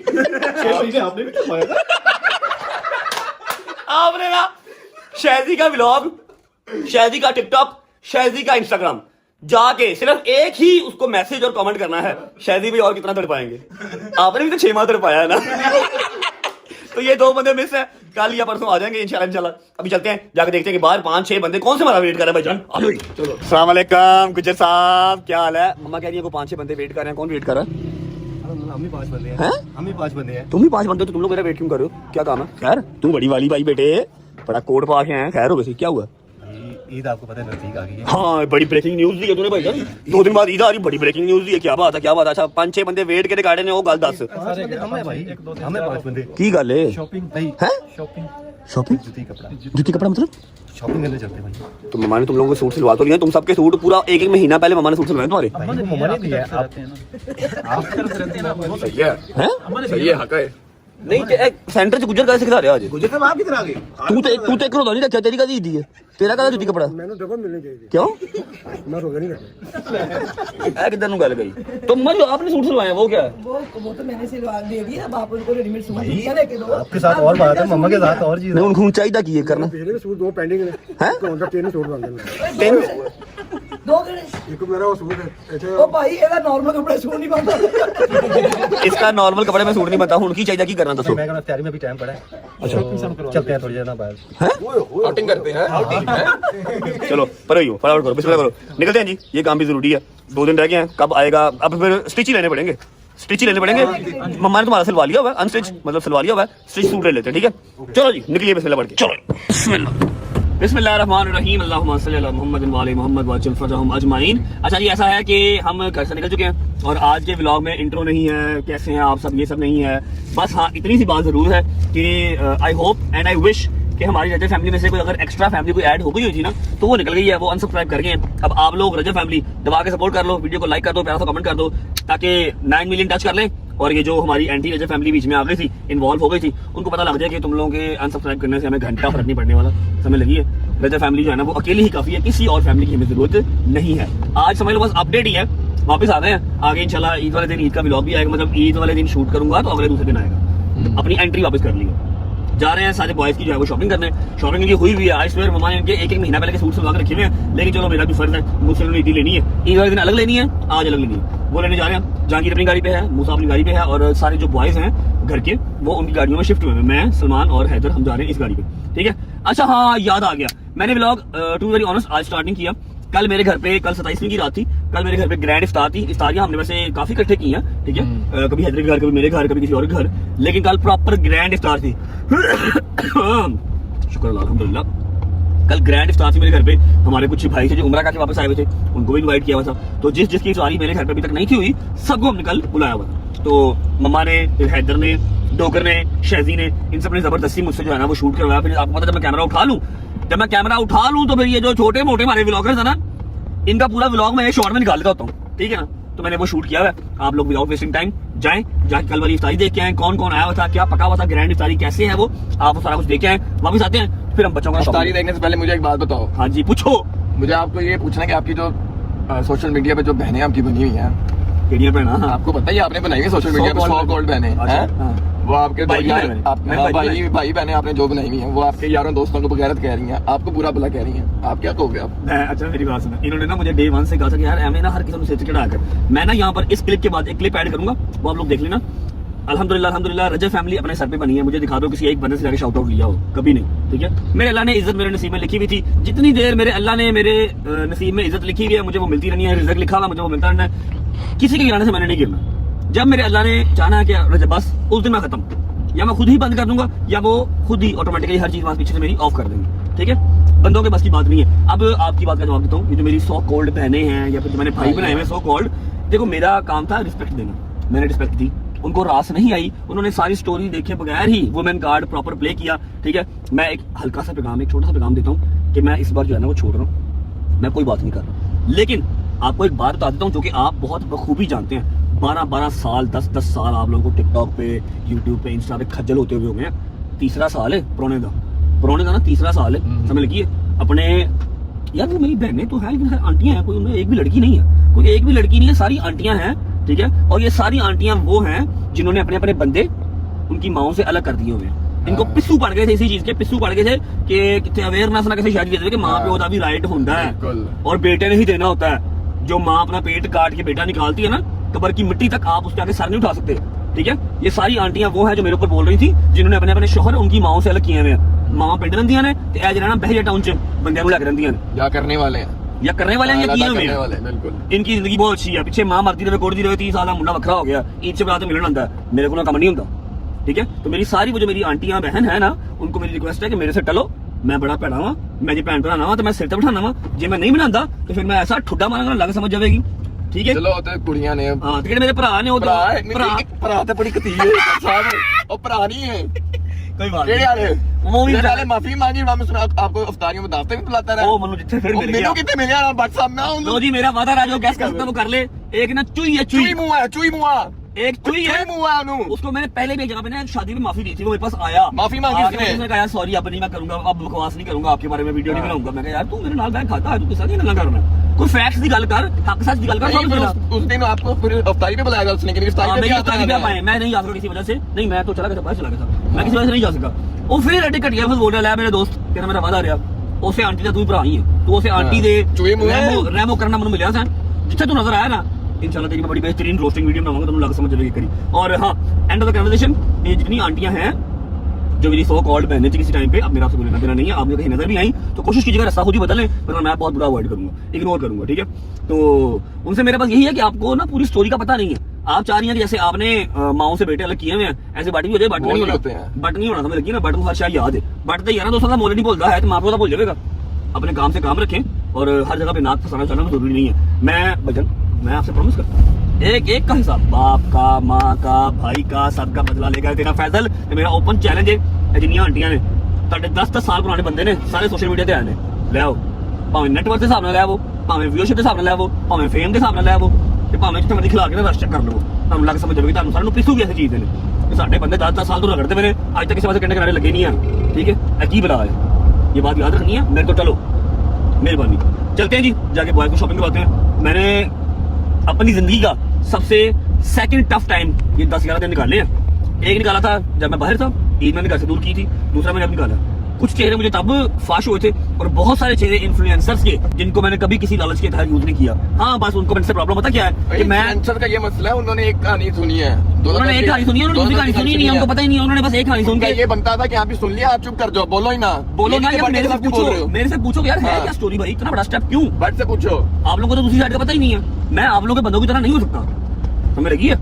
आपने ना शैदी का व्लॉग शैदी का टिकटॉक शैदी का इंस्टाग्राम जाके सिर्फ एक ही उसको मैसेज और कमेंट करना है शैदी भाई और कितना तड़ पाएंगे आपने भी तो 6 माह तड़ पाया है ना तो ये 2 बंदे मिस है कल या परसों आ जाएंगे इंशाल्लाह अभी चलते हैं जाके देखते हैं कि बाहर 5-6 बंदे कौन से हमारा वेट कर रहे हैं भाईजान चलो अस्सलाम वालेकुम गुजर साहब क्या हाल है मम्मा कह रही है को 5-6 बंदे वेट कर रहे हैं कौन वेट कर रहा है हम ही 5 बंदे हैं हम ही 5 बंदे हैं तुम ही 5 बंदे तो तुम लोग मेरा वेट क्यों कर रहे हो क्या काम है खैर तुम बड़ी वाली भाई बेटे बड़ा कोट पा के हैं खैर हो गई क्या हुआ ईद आपको पता है नजदीक आ गई है हाँ बड़ी ब्रेकिंग न्यूज दी है तूने भाई 2 दिन बाद ईद आ रही बड़ी ब्रेकिंग न्यूज दी है क्या बात है अच्छा 5-6 बंदे वेट के रिकॉर्ड ने वो गल दस हम है भाई हमें 5 बंदे की गल है शॉपिंग भाई हैं शॉपिंग जूती कपड़ा मतलब शॉपिंग करने चलते हैं भाई तो मम्मा ने तुम लोगों को सूट सिलवा तो लिया तुम सबके सूट पूरा एक महीना पहले मम्मा ने सूट सिलवाए तुम्हारे मम्मा ने दिया आप सही है हक है नहीं सेंटर से गुजर कैसे खिला रहे आज गुजर साहब आप किधर आ गए तू तो एक रोजा नहीं रखा तेरी का दी है तेरा का जूती कपड़ा मैंने डबल मिलने चाहिए क्यों मैं रोजा नहीं रखा ए किधर नु गल गई तो मम्मा जो आपने सूट सिलवाए वो क्या है वो तो मैंने सिलवा दे दिया अब आप उनको रेडीमेड सूट लेके दो आपके साथ और बात है मम्मा के साथ और चीज नहीं उनको चाहिए की ये करना पिछले भी सूट 2 पेंडिंग है हैं कौन सा 3 सूट बन गए दो गए एक मेरा वो सूट है ऐसे ओ भाई ਇਹਦਾ ਨਾਰਮਲ ਕੱਪੜਾ ਸੂਟ ਨਹੀਂ ਬਣਦਾ इसका नॉर्मल कपड़े में सूट नहीं बनता उनकी चाहिए की करना दसो मैं कहना तैयारी में भी टाइम पड़ा है अच्छा चलते हैं थोड़ी देर ना बाहर आउटिंग करते हैं चलो पर ही हो फटाफट करो बिस्मिल्लाह करो निकलते हैं जी ये काम भी जरूरी है 2 दिन रह गए हैं कब आएगा अब फिर स्टिच ही लेने पड़ेंगे मम्मा ने तुम्हारा सिलवा लिया हुआ है अनस्टिच मतलब सिलवा लिया हुआ है स्टिच सूट ले लेते हैं ठीक है चलो जी निकलिए बिस्मिल्लाह पढ़ के चलो बिस्मिल्लाहिर्रहमानिर्रहीम अल्लाहुम्मा सल्ली अला मुहम्मद व आले मुहम्मद वअज्जल फरजहुम अजमाइन। अच्छा जी ऐसा है कि हम घर से निकल चुके हैं और आज के व्लॉग में इंट्रो नहीं है कैसे हैं आप सब ये सब नहीं है बस हाँ इतनी सी बात जरूर है कि I hope and I wish कि हमारी रजब फैमिली में से कोई अगर एक्स्ट्रा फैमिली कोई ऐड हो गई हुई थी ना तो वो निकल गई है वो अनसब्सक्राइब कर गए हैं। अब आप लोग रजब फैमिली दबा के सपोर्ट कर लो वीडियो को लाइक कर दो प्यारा सा कमेंट कर दो ताकि 9 मिलियन टच कर लें और ये जो हमारी एंटी रजब फैमिली बीच में आ गई थी इन्वॉल्व हो गई थी उनको पता लग जाए कि तुम लोगों के अनसब्सक्राइब करने से हमें घंटा फर्क नहीं पड़ने वाला समय लगी है। रजब फैमिली जो है ना वो अकेली ही काफी है किसी और फैमिली की हमें जरूरत नहीं है। आज समझ लो बस अपडेट ही है वापस आ गए हैं आगे इंशाल्लाह ईद वाले दिन ईद का व्लॉग भी आएगा मतलब ईद वाले दिन शूट करूंगा तो अगले दूसरे दिन आएगा अपनी एंट्री वापस कर ली जा रहे हैं सारे बॉयज की जो है वो शॉपिंग करने, शॉपिंग इनकी हुई हुई है। आई स्वेयर मम्मा ने इनके एक महीना पहले के सूट सिलवा के रखे हुए हैं, लेकिन चलो मेरा भी फर्ज है, मुझसे उन्होंने ईदी लेनी है, ईद वाले दिन अलग लेनी है, आज अलग लेनी है, वो लेने जा रहे हैं। जहांगीर अपनी गाड़ी पे है, मूसा अपनी गाड़ी पे है, और सारे जो बॉयज हैं घर के वो उनकी गाड़ियों में शिफ्ट हुए हैं। मैं, सलमान और हैदर हम जा रहे हैं इस गाड़ी पे, ठीक है। अच्छा हाँ, याद आ गया, मैंने व्लॉग टू वेरी ऑनेस्ट आज स्टार्टिंग किया। कल मेरे घर पे, कल 27वीं की रात थी, कल मेरे घर पे ग्रैंड इफ्तार थी। इफ्तारियां हमने वैसे काफी इकट्ठे की हैं, ठीक है, कभी हैदर के घर, कभी मेरे घर, कभी किसी और के घर, लेकिन कल प्रॉपर ग्रैंड इफ्तार थी। शुक्र अल्लाह, अल्हम्दुलिल्लाह। कल ग्रैंड इफ्तार थी मेरे घर पे। हमारे कुछ भाई थे जो उम्रा करके वापस आए हुए थे, उनको भी इनवाइट किया हुआ था। तो जिसकी इफ्तारी मेरे घर पे अभी तक नहीं थी हुई, सबको हमने कल बुलाया हुआ था। तो मम्मा ने, हैदर ने, डोगर ने, शहजी ने, इन सब ने जबरदस्ती मुझसे जो है ना वो शूट करवाया। फिर आपको पता जब मैं कैमरा उठा लूं तो फिर ये जो छोटे मोटे हमारे व्लॉगर्स है ना, इनका पूरा व्लॉग मैं शॉर्ट में निकाल देता होता हूँ, ठीक है ना। तो मैंने वो शूट किया हुआ है। आप लोग विदाउट वेस्टिंग टाइम जाके कल वाली इफ्तारी देख के आए, कौन कौन आया हुआ था, क्या पका हुआ था, ग्रैंड इफ्तारी कैसे है वो, आप सारा कुछ देख के आए, वापस आते हैं, फिर हम बच्चों का इफ्तारी देखने से पहले मुझे एक बात बताओ। हाँ जी, पूछो। मुझे आपको ये पूछना है कि आपकी जो सोशल मीडिया पे जो बहनें आपकी बनी हुई हैं, केड़िया पे ना, आपको पता ही आपने बनाई है सोशल मीडिया पे 100 कॉल्ड बहनें हैं, वो आपके भाई बहनें आपने जो बनाई हुई हैं, वो आपके यारों दोस्तों को बगैरत कह रही हैं, आपको बुरा भला कह रही हैं, आप क्या कहोगे आप? अच्छा मेरी बात सुनो, इन्होंने ना मुझे डे 1 से कहा था कि यार एम ना हर किसी को सिर चढ़ा कर। मैं ना यहाँ पर इस क्लिप के बाद एक क्लिप ऐड करूंगा, वो आप लोग देख लेना। अल्हम्दुलिल्लाह रजब फैमिली अपने सर पे बनी है। मुझे दिखा दो किसी एक बंदे से जाके शाउट आउट लिया हो, कभी नहीं, ठीक है। मेरे अल्लाह ने इज्जत मेरे नसीब में लिखी हुई थी, जितनी देर मेरे अल्लाह ने मेरे नसीब में इज्जत लिखी हुई है, मुझे वो मिलती रहनी है। रिज़्क लिखा हुआ मुझे वो मिलता रहना है, किसी के गिराने से मैंने नहीं गिरना। जब मेरे अल्लाह ने चाहना है कि रजब बस, उस दिन मैं खत्म, या मैं खुद ही बंद कर दूंगा, या वो खुद ही ऑटोमेटिकली हर चीज पीछे से मेरी ऑफ कर देंगे, ठीक है। बंदों के बस की बात नहीं है। अब आपकी बात का जवाब देता हूँ। ये जो मेरी 100 कॉल्ड बहनें हैं, या फिर जो मैंने भाई बनाए हुए 100 कॉल्ड, देखो मेरा काम था रिस्पेक्ट देना, मैंने रिस्पेक्ट दी, उनको रास नहीं आई, उन्होंने सारी स्टोरी देखे बगैर ही वुमेन कार्ड प्रॉपर प्ले किया, ठीक है। मैं एक हल्का सा पैगाम, एक छोटा सा पैगाम देता हूँ कि मैं इस बार जो है ना वो छोड़ रहा हूँ, मैं कोई बात नहीं कर रहा, लेकिन आपको एक बात बता देता हूँ जो कि आप बहुत बखूबी जानते हैं। 12 साल 10 साल आप लोगों को टिकटॉक पे, यूट्यूब पे, इंस्टा पे खज्जल होते हुए हो गए हैं। तीसरा साल है पुराने का ना, तीसरा साल है, समझ लगी है अपने। यार वो मेरी बहनें तो है, लेकिन आंटियां हैं, कोई उनमें एक भी लड़की नहीं है, कोई एक भी लड़की नहीं है, सारी आंटियां हैं, ठीक है। और ये सारी आंटियां वो हैं जिन्होंने अपने अपने बंदे उनकी माओं से अलग कर दिए हुए हैं। इनको पिस्सू पड़ गए थे, इसी चीज के पिस्सू पड़ गए थे कि कितने अवेयरनेस ना कैसे शादी देते कि माँ प्यो का भी राइट होता है और बेटे ने ही देना होता है। जो माँ अपना पेट काट के बेटा निकालती है ना, कबर की मिट्टी तक आप उसके आगे सर नहीं उठा सकते, ठीक है। ये सारी आंटियां वो हैं जो मेरे ऊपर बोल रही थी, जिन्होंने अपने अपने शोहर उनकी माओं से अलग किए हुए हैं। माँ पिंड रहिंदियां ने ते ए जरा बहरिया टाउन च बंदियां लग रहिंदियां ने, या करने वाले हैं या करने वाले हैं, या किए हुए हैं। बिल्कुल इनकी जिंदगी बहुत अच्छी है, पीछे माँ मरती रहे, कोड़ती रहे, 30 साल का मुंडा वखरा हो गया, ईद से बात मिलन आता है, मेरे को ना कम नहीं होता, ठीक है। तो मेरी सारी वो जो मेरी आंटियां बहन है ना, उनको मेरी रिक्वेस्ट है कि मेरे से टलो, मैं बड़ा भैड़ा वा, मैं जी भैन भराना वा, तो मैं सिर ते बिठाना वा, जे मैं नहीं बनाता तो फिर मैं ऐसा ठुड्डा मारांगा, लग समझ जाएगी, ठीक है। चलो ते कुड़ियां ने, हां ते मेरे भरा ने, भरा ते बड़ी कतीज है साहब, ओ भरा नहीं है कोई बात केड़े वाले, वो भी पहले माफी मांगी, मैं सुना आपको इफ्तारियों में दावतें भी बुलाता रहा। ओ मनु जिथे फिर मिल गया, मेनू कितने मिले यार व्हाट्सएप में। लो जी मेरा वादा रहा, जो गैस कर सकता वो कर ले। एक ना चुई है, चुई मुआ है, चुई मुआ, एक चुई है, मुआ नु, उसको मैंने पहले भी एक जगह पे ना शादी में माफी दी थी, वो मेरे पास आया, माफी मांगी उसने कहा यार सॉरी अब नहीं मैं करूंगा, अब बकवास नहीं करूंगा, आपके बारे में वीडियो नहीं बनाऊंगा। मैं कहा यार तू मेरे नाल बैठ खाता है, तू किसा नहीं ना करना, कोई फैक्ट्स की गल कर, हक सच की गल कर। उस दिन आपको फिर इफ्तारी पे बुलाया था उसने, लेकिन इफ्तारी पे मैं नहीं जा सका किसी वजह से, नहीं मैं तो चला गया था, बाहर चला गया था, मैं किसी वजह से नहीं जा सका। वो फिर अटे घटिया बस बोल रहा है मेरे दोस्त, तेरा मेरा वादा रहा, उसे आंटी का तू भरा ही है, तो उसे आंटी दे रैमो करना मैंने मिला था, जिथे तू नजर आया ना, इंशाल्लाह तेरी मैं बड़ी बेहतरीन रोस्टिंग वीडियो बनाऊंगा, तुम लग समझ जाएगी करी। और हाँ, एंड ऑफ द कन्वर्सेशन, ये जितनी आंटियां हैं जो मेरी 100 कॉल्ड बहनें थी किसी टाइम पे, अब मेरा आपसे बोलना देना नहीं है, आप मुझे कहीं नजर भी आई तो कोशिश कीजिएगा रास्ता खुद ही बदलें, वरना मैं बहुत बुरा अवॉइड करूंगा, इग्नोर करूंगा, ठीक है। तो उनसे मेरे पास यही है कि आपको ना पूरी स्टोरी का पता नहीं है, आप चाह रही हैं कि जैसे आपने माओ से बेटे अलग किए हुए हैं, ऐसे बट भी हो जाए, बट नहीं होते हैं, बट नहीं होना समझ लगी ना, बट को हर शायद याद है, बट तो यार दोस्तों का मोल नहीं बोलता है, तो माँ प्यो का बोल जाएगा। अपने काम से काम रखें और हर जगह पे नाक फंसाना चलना जरूरी नहीं है। मैं भजन, मैं आपसे प्रॉमिस करता हूँ, एक का हिसाब, बाप का, माँ का, भाई का, सबका बदला लेकर तेरा फैसल, मेरा ओपन चैलेंज है। जिन्नियां आंटियां ने ਤੁਹਾਡੇ 10 ਸਾਲ ਪੁਰਾਣੇ ਬੰਦੇ ਨੇ, ਸਾਰੇ ਸੋਸ਼ਲ ਮੀਡੀਆ ਤੇ ਆਏ ਨੇ, ਲੈ ਆਓ, ਭਾਵੇਂ ਨੈਟਵਰਕ ਦੇ ਹਿਸਾਬ ਨਾਲ ਲੈ ਆਵੋ, ਭਾਵੇਂ ਵਿਊਅਰਸ਼ਿਪ ਦੇ ਹਿਸਾਬ ਨਾਲ ਲੈ ਆਵੋ, ਭਾਵੇਂ ਫੇਮ ਦੇ ਹਿਸਾਬ ਨਾਲ ਲੈ ਆਵੋ, ਤੇ ਭਾਵੇਂ ਜਿੱਥੇ ਮਰਜ਼ੀ ਖਿਲਾ ਕੇ ਨਾ ਰਸ਼ ਚੈੱਕ ਕਰ ਲਵੋ, ਤੁਹਾਨੂੰ ਲੱਗ ਸਮਝ ਜਾਵੇਗੀ, ਤੁਹਾਨੂੰ ਸਾਰਿਆਂ ਨੂੰ ਪਿੱਸੂ ਵੀ ਐਸੀ ਚੀਜ਼ ਦੇ ਨੇ ਕਿ ਸਾਡੇ ਬੰਦੇ 10 ਸਾਲ ਤੋਂ ਰਗੜਦੇ ਪਏ ਨੇ, ਅੱਜ ਤੱਕ ਕਿਸੇ ਪਾਸੇ ਕੰਡੇ ਕਿਨਾਰੇ ਲੱਗੇ ਨਹੀਂ ਆ, ठीक है। ਇਹ ਕੀ ਬਲਾ है, ये बात याद रखनी है मेरे को। चलो मेहरबानी, चलते हैं जी, जाके बॉय को शॉपिंग करवाते हैं। मैंने अपनी जिंदगी का सबसे सेकंड टफ टाइम ये 10-11 दिन निकाले हैं। एक निकाला था जब मैं बाहर था ईद मैंने घर से दूर की थी, दूसरा मैंने अब निकाला। कुछ चेहरे मुझे तब फाश हुए थे और बहुत सारे चेहरे इन्फ्लुएंसर्स के जिनको मैंने कभी किसी लालच के तहत यूज नहीं किया। हाँ बस उनको मैंने से प्रॉब्लम पता क्या है कि मैं आंसर का ये मसला है, उन्होंने एक कहानी सुनी है, उन्होंने एक कहानी सुनी है, उन्होंने दूसरी कहानी सुनी नहीं है, उनको पता ही नहीं है, उन्होंने बस एक कहानी सुन के ये बनता था कि आप भी सुन लिया, आप चुप कर जाओ, बोलो ही ना, बोलो ना यार, मेरे से बोल रहे हो, पूछो, मेरे से पूछो यार है हाँ। क्या स्टोरी भाई, इतना बड़ा स्टेप क्यों? बट से पूछो। आप लोगों को तो दूसरी साइड का पता ही नहीं है, मैं आप लोगों के बंदों की तरह नहीं हो सकता, समझ लगी है?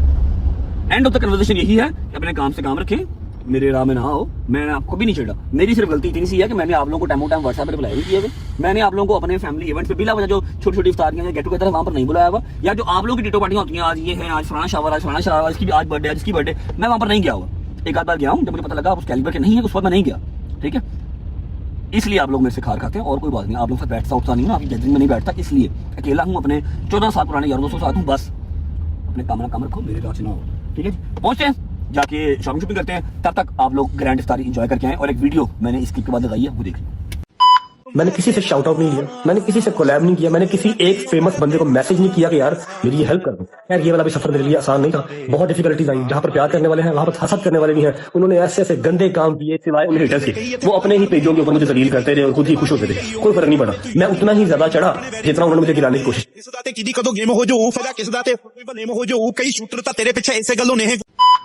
एंड ऑफ द कन्वर्सेशन यही है कि अपने काम से काम रखें, मेरे राह में ना आओ। मैं आपको भी नहीं छेड़ा, मेरी सिर्फ गलती इतनी सी है कि मैंने आप लोगों को टाइम व्हाट्सएप पर बुलाया नहीं किया हुआ, मैंने आप लोगों को अपने फैमिली इवेंट्स पे बिला वजह जो छोटी छोटी इफ्तारियां या गेट टुगेदर वहां पर नहीं बुलाया हुआ, या जो आप लोगों की टीटो पार्टियां होती हैं, आज ये है, आज फलाना शावर, आज फलाना शावर, इसकी आज बर्थडे, आज इसकी बर्थडे, मैं वहां पर नहीं गया हुआ। एक आध बार गया हूँ, जब मुझे पता लगा आप उस कैलिबर के नहीं है, उस वक्त मैं नहीं गया, ठीक है? इसलिए आप लोग मेरे से खार खाते हैं और कोई बात नहीं, आप लोग से बैठता उठता नहीं हूँ, आपकी गैदरिंग में नहीं बैठता, इसलिए अकेला हूँ, अपने 14 साल पुराने यारों दोस्तों के साथ हूँ, बस अपने काम रखो, मेरे राह से ना हो, ठीक है? पहुंचते हैं, जाके शॉपिंग करते हैं, तब तक आप लोग ग्रैंड इफ्तारी एंजॉय करके आए। और एक वीडियो मैंने इस क्लिप के बाद लगाई है, वो देखिए। मैंने किसी से शाउट आउट नहीं लिया, मैंने किसी से कोलैब नहीं किया, मैंने किसी एक फेमस बंदे को मैसेज नहीं किया कि यार मेरी ये हेल्प कर दो। यार ये वाला भी सफर मेरे लिए आसान नहीं था, बहुत डिफिकल्टीज आई। जहां पर प्यार करने वाले हैं वहां पर हसद करने वाले भी हैं। उन्होंने ऐसे ऐसे गंदे काम किए सिवाय उन्हें हेटर्स के, वो अपने ही पेजों के ऊपर मुझे जलील करते रहे और खुद ही खुश होते थे, कोई फर्क नहीं पड़ा। मैं उतना ही ज्यादा चढ़ा जितना उन्होंने मुझे गिराने की कोशिश।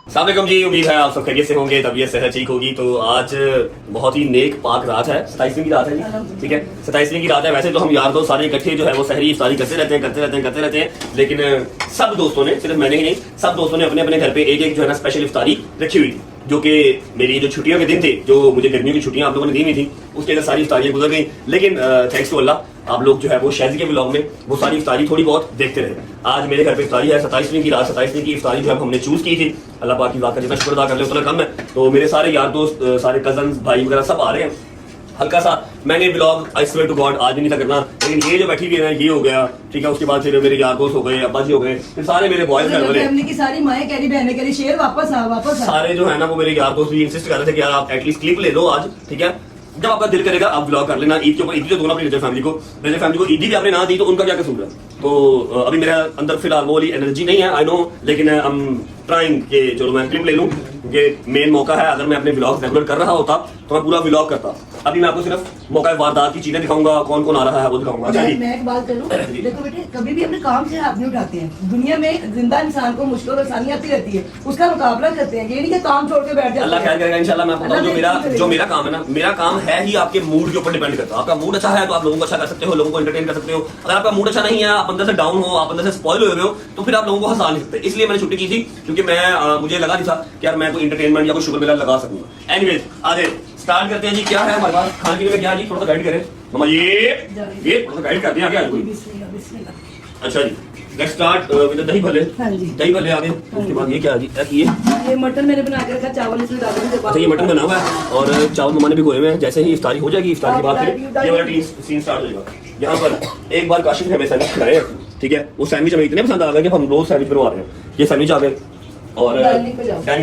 अस्सलाम वालेकुम जी, उम्मीद है आप सब खैरियत से होंगे, तबीयत सेहत ठीक होगी। तो आज बहुत ही नेक पाक रात है, 27वीं की रात है जी, ठीक है? 27वीं की रात है। वैसे तो हम यार दोस्त सारे इकट्ठे जो है वो सहरी इफ्तारी करते रहते हैं, लेकिन सब दोस्तों ने, सिर्फ मैंने ही नहीं, सब दोस्तों ने अपने अपने घर पे एक एक जो है ना स्पेशल इफ्तारी रखी हुई थी, जो कि मेरी जो छुट्टियों के दिन थे, जो मुझे गर्मियों की छुट्टियां आप लोगों ने दी हुई थी, उसके अंदर सारी इफ्तारियां गुजर गई। लेकिन थैंक्स टू अल्लाह, आप लोग जो है वो शायद के व्लॉग में वो सारी इफ्तारी थोड़ी बहुत देखते रहे। आज मेरे घर पे इफ्तारी है, 27वीं की रात, 27वीं की इफ्तारी जो है हमने चूज की थी। अल्लाह पाक की बात का जितना शुक्र अदा कर ले उतना कम है। तो मेरे सारे यार दोस्त, सारे कजन भाई वगैरह सब आ रहे हैं। हल्का सा मैंने blog I swear to God आज भी नहीं था करना, लेकिन ये जो बैठी हुई है ये हो गया, ठीक है? उसके बाद फिर मेरे यार दोस्त हो गए, अब्बा जी हो गए, फिर सारे मेरे बॉयज घर वाले, फैमिली की सारी माएं कह रही, बहनें कह रही, शेर वापस आ। सारे जो है ना वो मेरे यार दोस्त भी इंसिस्ट कर रहे थे कि यार आप एटलीस्ट क्लिप ले लो आज, ठीक है? जब आपका दिल करेगा आप ब्लॉग कर लेना। ईद के ऊपर ईद तो दोनों अपनी रजब फैमिली को ईदी भी आपने ना दी तो उनका क्या कसूर है? तो अभी मेरे अंदर फिलहाल वो वाली एनर्जी नहीं है, आई नो, लेकिन आई एम ट्राइंग कि चलो मैं क्लिप ले लूं, क्योंकि मेन मौका है। अगर मैं अपने व्लॉग रेगुलर कर रहा होता तो मैं पूरा व्लॉग करता। अभी मैं आपको सिर्फ मौका वारदात की चीजें दिखाऊंगा, कौन कौन आ रहा है वो दिखाऊंगा। मैं एक बात करूं, देखो बेटे, कभी भी अपने काम से हाथ नहीं उठाते हैं। दुनिया में जिंदा इंसान को मुश्किल और आसानी आती रहती है, उसका मुकाबला करते हैं। ये नहीं कि काम छोड़ के बैठ जाते हैं। अल्लाह खैर करेगा इंशाल्लाह। मैं आपको बताऊं, जो मेरा काम है ना, मेरा काम है ही आपके मूड के ऊपर डिपेंड करता है। आपका मूड अच्छा है तो आप लोगों को अच्छा कर सकते हो, लोगों को एंटरटेन कर सकते हो। अगर आपका मूड अच्छा नहीं है, आप अंदर से डाउन हो, आप अंदर से स्पॉइल हुए हो, तो फिर आप लोगों को हंसा नहीं सकते। इसलिए मैंने छुट्टी की थी, क्योंकि मैं मुझे लगा नहीं था कि यार मैं कोई एंटरटेनमेंट या कोई शुगर मेला लगा सकूंगा। एनीवेज आगे स्टार्ट करते हैं जी। क्या है हमारे पास खाने पीने में? क्या जी थोड़ा सा गाइड करें मम्मा, ये थोड़ा सा गाइड करते हैं आगे आज कोई। अच्छा जी, लेट्स स्टार्ट विद दही भल्ले। हाँ जी, दही भल्ले आगे। उसके बाद ये क्या है जी? ये मटन मैंने बना के रखा, चावल इसमें डाल दूंगी। अच्छा, ये मटन बना हुआ है और चावल मम्मा ने भी भिगोए हुए हैं। जैसे ही इफ्तारी हो जाएगी, इफ्तारी के बाद फिर ये वाला सीन स्टार्ट हो जाएगा। यहाँ पर एक बार काशिफ ने हमें सैंडविच खिलाए, ठीक है? वो सैंडविच हमें इतने पसंद आ गए कि हम रोज सैंडविच बनवा रहे हैं। ये सैंडविच आ गए और डाइनिंग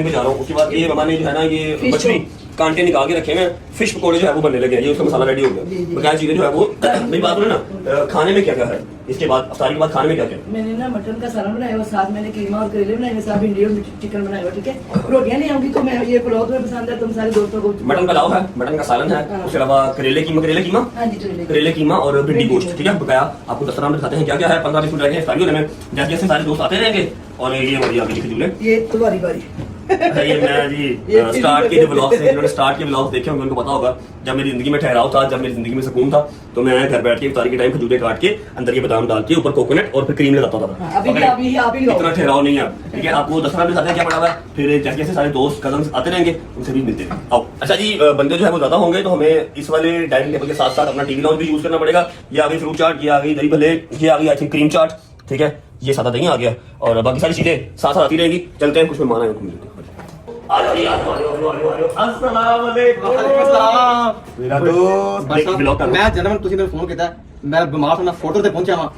पे जा रहा हूँ। उसके बाद ये मम्मा ने जो है ना ये मछली कांटे निकाल के रखे हैं, फिश पकौड़े जो है वो बनने लगे हैं। ये उसका मसाला रेडी हो गया। बकाया चीजें जो है वो मेरी बात सुनो ना, खाने में क्या क्या है इसके बाद, इफ्तारी के बाद खाने में क्या क्या? मैंने ना मटन का सालन बनाया हुआ, साथ मैंने कीमा और करेले बनाए हुए, साथ भिंडी और चिकन बनाया हुआ, ठीक है? रोटियां नहीं आऊंगी तो मैं ये पुलाव तुम्हें पसंद है, तुम सारे दोस्तों को। मटन का लाव है, मटन का सालन है, उसके अलावा करेले कीमा, हाँ जी, करेले कीमा और भिंडी गोश्त, ठीक है? बकाया आपको दस्तरखान में दिखाते हैं क्या क्या है। 15-20 मिनट रहेंगे इफ्तारी होने में, जैसे जैसे सारे दोस्त आते रहेंगे। और ये हमारी आगे खजूर है, ये तुम्हारी बारी। ये मैं जी स्टार्ट के जो व्लॉग्स हैं, जिन्होंने स्टार्ट के व्लॉग्स देखे होंगे उनको पता होगा, जब मेरी जिंदगी में ठहराव था, जब मेरी जिंदगी में सुकून था, तो मैं घर बैठ के इफ्तारी के टाइम खजूरें काट के अंदर ये बादाम डाल के ऊपर कोकोनट और फिर क्रीम लगाता था। अभी इतना ठहराव नहीं है, ठीक है? आपको दस्तरखान में दिखाते हैं क्या पड़ा हुआ है। फिर जैसे जैसे सारे दोस्त कजन आते रहेंगे उनसे भी मिलते हैं। आओ। अच्छा जी, बंदे जो है वो ज्यादा होंगे तो हमें इस वाले डाइनिंग टेबल के साथ साथ अपना टीवी लाउंज भी यूज करना पड़ेगा। ये आ गई फ्रूट चाट, ये आ गई दही भल्ले, ये आ गई आई थिंक क्रीम चाट, ठीक है? ये सादा दही आ गया और बाकी सारी चीजें साथ साथ आती रहेंगी। चलते हैं, कुछ मेहमान आए उनको मिलते हैं। मेरा दोस्त ब्लॉग कर मैं जन्म तुसी ने फोन किया, मैं बीमार था, मैं फोटो ते पहुंचा वा,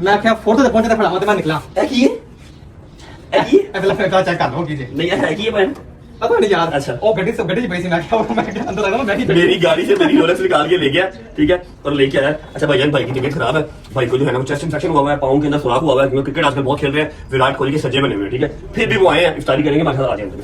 मैं क्या फोटो ते पहुंचा ते मैं निकला है कि ये अगला फिर चेक कर लो कीजिए। नहीं है कि ये बहन पता नहीं यार अच्छा। ओ गड्डी से पैसे मैं क्या अंदर आ गया मैं ही मेरी गाड़ी से मेरी रोलेक्स निकाल के ले गया, ठीक है, और लेके आया। अच्छा भाईजान, भाई की तबीयत खराब है, भाई को जो है ना चेस्ट इंफेक्शन हुआ है, पाँव के अंदर सुराख हुआ है, क्योंकि क्रिकेट आजकल बहुत खेल रहे हैं, विराट कोहली के सज्जे बने हुए हैं, ठीक है, फिर भी वो आए हैं, इफ्तारी करेंगे, माशाल्लाह आ जाएंगे।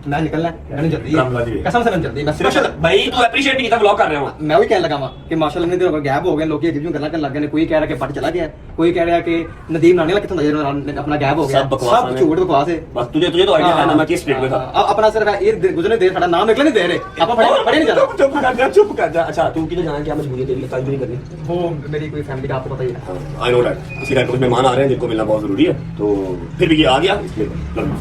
मैं निकलना है मैंने जल्दी रामला जी। कसम से मैं जल्दी मैं माशाल्लाह भाई, तू अप्रिशिएट नहीं किया, ब्लॉग कर रहा हूं मैं वही कहने लगा वहाँ कि माशाल्लाह ने दिनों गैप हो गए, लोग ये रिव्यू करने लग गए, कोई कह रहा है कि पट चला गया, कोई कह रहा है कि नदीम नानी वाला कितना नजर अपना गैप हो गया, सब बकवास सब झूठ बकवास है। बस तुझे तो आइडिया है ना मैं किस स्टेट में था। अपना सिर्फ ये गुजरने दे खड़ा नाम निकले नहीं दे रहे, आप पढ़े नहीं जाना। चुप कर जा। अच्छा तू किधर जाना है, क्या मजबूरी है तेरी, काज भी नहीं करनी। वो मेरी कोई फैमिली का आपको पता ही है। आई नो दैट, इसी कारण कुछ मेहमान आ रहे हैं जिनको मिलना बहुत जरूरी है, तो फिर भी ये आ गया इसलिए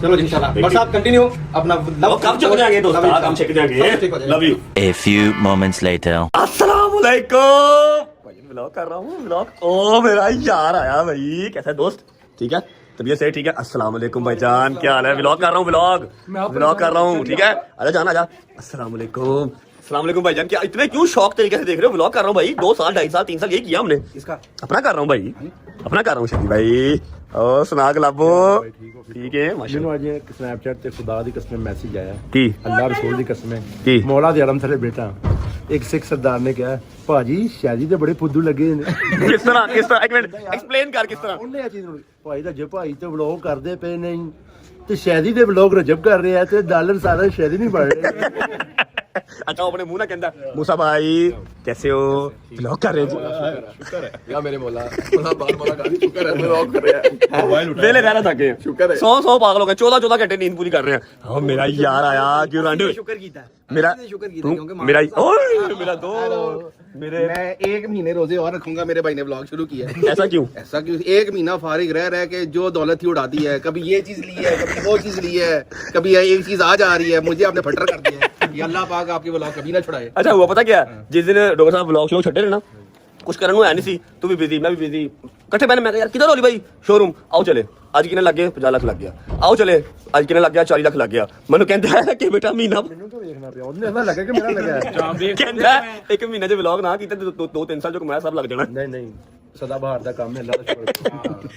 चलो जी इंशाल्लाह, बस आप कंटिन्यू अपना कब चुप जाएंगे दोस्त, हम चेक जाएंगे। Love you. A few moments later. अस्सलाम वालेकुम भाई, व्लॉग कर रहा हूँ व्लॉग। ओ मेरा यार आया भाई, कैसा है दोस्त, ठीक है, तबीयत सही, ठीक है। अस्सलाम वालेकुम भाईजान, क्या हाल है? व्लॉग कर रहा हूँ, व्लॉग कर रहा हूँ, ठीक है, आजा जान आजा। अस्सलाम वालेकुम, अस्सलाम वालेकुम भाईजान, क्या इतने क्यों शौक तरीके से देख रहे हो? व्लॉग कर रहा हूँ भाई, 2 साल 2.5 साल 3 साल यही किया हमने, इसका अपना कर रहा हूँ भाई, अपना कर रहा हूँ शकी भाई। ओ सुना गलाबो, ठीक है ਮੈਨੂੰ ਅੱਜ ਇੱਕ ਸਨੈਪਚੈਟ ਤੇ ਖੁਦਾ ਦੀ ਕਸਮ ਮੈਸੇਜ ਆਇਆ ਕੀ ਅੱਲਾਹ ਰਸੂਲ ਦੀ ਕਸਮ ਕੀ ਮੌਲਾ ਦੇ ਆਲਮ ਥਲੇ ਬੇਟਾ ਇੱਕ ਸਿੱਖ ਸਰਦਾਰ ਨੇ ਕਿਹਾ ਭਾਜੀ ਸ਼ਾਦੀ ਤੇ ਬੜੇ ਫੁੱਦੂ ਲੱਗੇ ਨੇ ਕਿਸ ਤਰ੍ਹਾਂ ਇੱਕ ਮਿੰਟ ਐਕਸਪਲੇਨ ਕਰ ਕਿਸ ਤਰ੍ਹਾਂ ਉਹਨੇ ਇਹ ਚੀਜ਼ ਨੂੰ ਭਾਈ ਦਾ ਜੇ ਭਾਈ ਤੇ ਵਲੌਗ ਕਰਦੇ ਪਏ ਨਹੀਂ ਤੇ ਸ਼ਾਦੀ ਦੇ ਵਲੌਗ ਰਜਬ ਕਰ ਰਿਹਾ ਤੇ ਡਾਲਰ ਸਾਰਾ ਸ਼ਾਦੀ ਨਹੀਂ ਬਣ ਰਿਹਾ। अच्छा अपने मुंह ना कहता मूसा भाई कैसे हो, व्लॉग कर रहे हो? शुक्र है या मेरे मौला बार मौला गाली शुक्र है व्लॉग कर रहे हैं, मोबाइल उठा वेले रहना थके शुक्र है 100 पागल हो गए, 14 घंटे नींद पूरी कर रहे हैं। हाँ मेरा यार आया क्यों रांडे शुक्र कीता मेरा मेरा ओए मेरा दो मेरे मैं 1 महीने रोजे और रखूंगा, मेरे भाई ने ब्लॉग शुरू किया है। ऐसा क्यों? ऐसा क्यों? 1 महीना फारिग रह के जो दौलत ही उड़ाती है, कभी ये चीज ली है, कभी वो चीज ली है, कभी एक चीज आज आ रही है, मुझे आपने फटर कर दिया है। ये अल्लाह पाक आपके ब्लॉग कभी ना छुड़ाए। अच्छा हुआ पता क्या, जिस दिन डॉक्टर साहब व्लॉग शो छड्डे ना, कुछ करन ਨੂੰ ਹੈ ਨਹੀਂ ਸੀ, तू भी बिजी मैं भी बिजी, इकट्ठे मैंने मैं यार किधर होली भाई शोरूम आओ चले, आज किने लग गए 50 लाख लग गया, आओ चले आज किने लग गया 40 लाख लग गया। ਮੈਨੂੰ ਕਹਿੰਦਾ ਹੈ ਕਿ ਬੇਟਾ ਮਹੀਨਾ ਮੈਨੂੰ ਕਿਉਂ ਵੇਖਣਾ ਪਿਆ, ਉਹਨੇ ਨਾ ਲੱਗਾ ਕਿ ਮੇਰਾ ਲੱਗਾ ਕਹਿੰਦਾ ਇੱਕ ਮਹੀਨੇ ਦੇ ਵਲੌਗ ਨਾ ਕੀਤਾ 2-3 ਸਾਲ ਜੋ ਕਮਾਇਆ ਸਭ ਲੱਗ ਜਾਣਾ। ਨਹੀਂ ਨਹੀਂ ਸਦਾ ਬਹਾਰ ਦਾ ਕੰਮ ਹੈ, ਅੱਲਾਹ ਦਾ ਸ਼ੁਕਰ।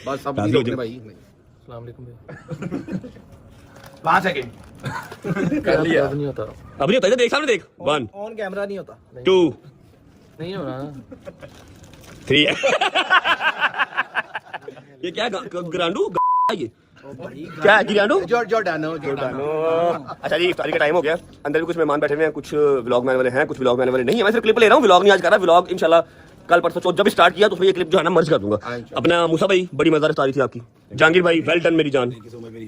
बस सब नहीं रोकने भाई। अस्सलाम वालेकुम 5 सेकंड कर लिया नहीं होता अब नहीं होता, देख सामने देख 1 ऑन कैमरा नहीं होता 2 नहीं हो रहा 3 ये क्या ग्रांडू ये क्या है गिरांडू? जॉर्डानो अच्छा जी इफ्तारी का टाइम हो गया, अंदर भी कुछ मेहमान बैठे हुए हैं, कुछ व्लॉग मैन वाले हैं, कुछ व्लॉग मैन वाले नहीं है। मैं सिर्फ क्लिप ले रहा हूँ, व्लॉग नहीं आज कर रहा, व्लॉग इंशाल्लाह कल परसों चौथ जब स्टार्ट किया तो उसमें ये क्लिप जो है ना मर्ज कर दूंगा। अपना मूसा भाई बड़ी मजेदार इफ्तारी थी आपकी, जहांगीर भाई वेल डन मेरी जान